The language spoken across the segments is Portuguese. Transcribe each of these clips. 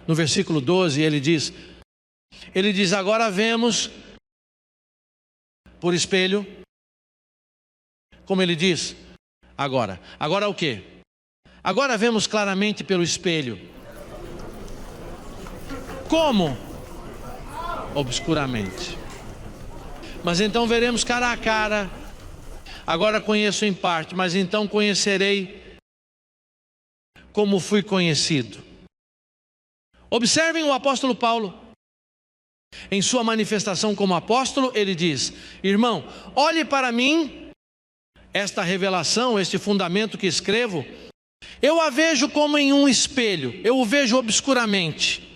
no versículo 12, ele diz, agora vemos por espelho, como ele diz, agora o quê? Agora vemos claramente pelo espelho. Como? Obscuramente. Mas então veremos cara a cara. Agora conheço em parte, mas então conhecerei como fui conhecido. Observem o apóstolo Paulo. Em sua manifestação como apóstolo, ele diz: irmão, olhe para mim, esta revelação, este fundamento que escrevo, eu a vejo como em um espelho, eu o vejo obscuramente.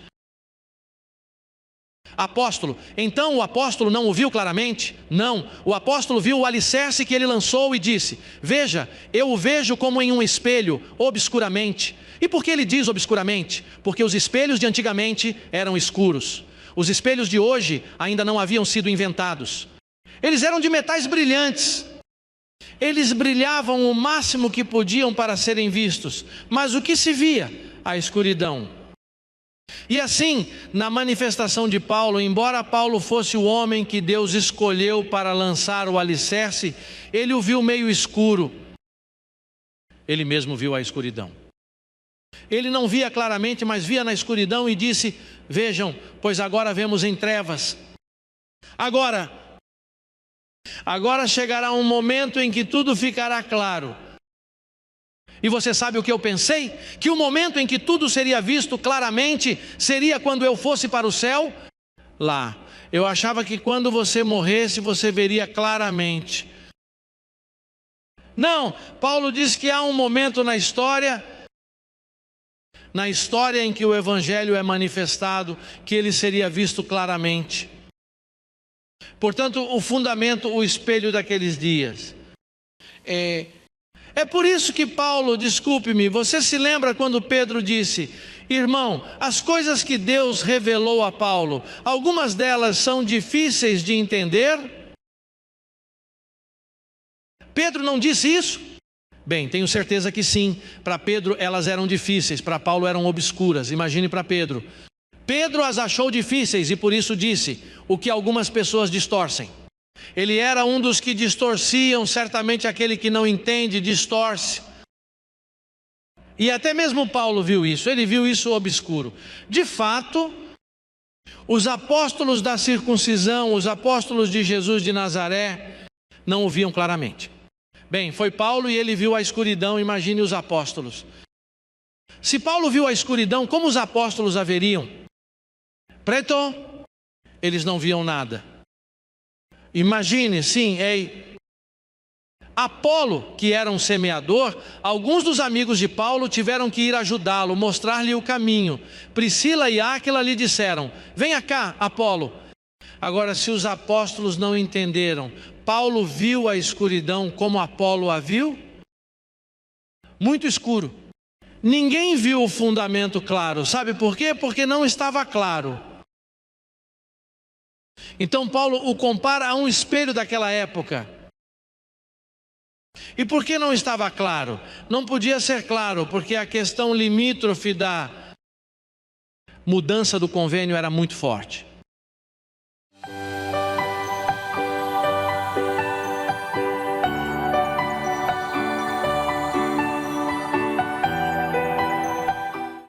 Apóstolo, então o apóstolo não o viu claramente? Não, o apóstolo viu o alicerce que ele lançou e disse: veja, eu o vejo como em um espelho, obscuramente. E por que ele diz obscuramente? Porque os espelhos de antigamente eram escuros. Os espelhos de hoje ainda não haviam sido inventados. Eles eram de metais brilhantes. Eles brilhavam o máximo que podiam para serem vistos. Mas o que se via? A escuridão. E assim, na manifestação de Paulo, embora Paulo fosse o homem que Deus escolheu para lançar o alicerce, ele o viu meio escuro. Ele mesmo viu a escuridão. Ele não via claramente, mas via na escuridão e disse: vejam, pois agora vemos em trevas. Agora chegará um momento em que tudo ficará claro. E você sabe o que eu pensei? Que o momento em que tudo seria visto claramente seria quando eu fosse para o céu. Lá, eu achava que quando você morresse, você veria claramente. Não, Paulo diz que há um momento na história em que o evangelho é manifestado, que ele seria visto claramente. Portanto, o fundamento, o espelho daqueles dias. É por isso que Paulo, desculpe-me, você se lembra quando Pedro disse: irmão, as coisas que Deus revelou a Paulo, algumas delas são difíceis de entender? Pedro não disse isso? Bem, tenho certeza que sim. Para Pedro elas eram difíceis, para Paulo eram obscuras. Imagine para Pedro. Pedro as achou difíceis e por isso disse o que algumas pessoas distorcem. Ele era um dos que distorciam, certamente aquele que não entende, distorce. E até mesmo Paulo viu isso, ele viu isso obscuro. De fato, os apóstolos da circuncisão, os apóstolos de Jesus de Nazaré, não o viam claramente. Bem, foi Paulo e ele viu a escuridão, imagine os apóstolos. Se Paulo viu a escuridão, como os apóstolos a veriam? Preto, eles não viam nada. Imagine, sim, Apolo, que era um semeador, alguns dos amigos de Paulo tiveram que ir ajudá-lo, mostrar-lhe o caminho. Priscila e Áquila lhe disseram: venha cá, Apolo. Agora, se os apóstolos não entenderam, Paulo viu a escuridão como Apolo a viu? Muito escuro. Ninguém viu o fundamento claro. Sabe por quê? Porque não estava claro. Então Paulo o compara a um espelho daquela época. E por que não estava claro? Não podia ser claro, porque a questão limítrofe da mudança do convênio era muito forte.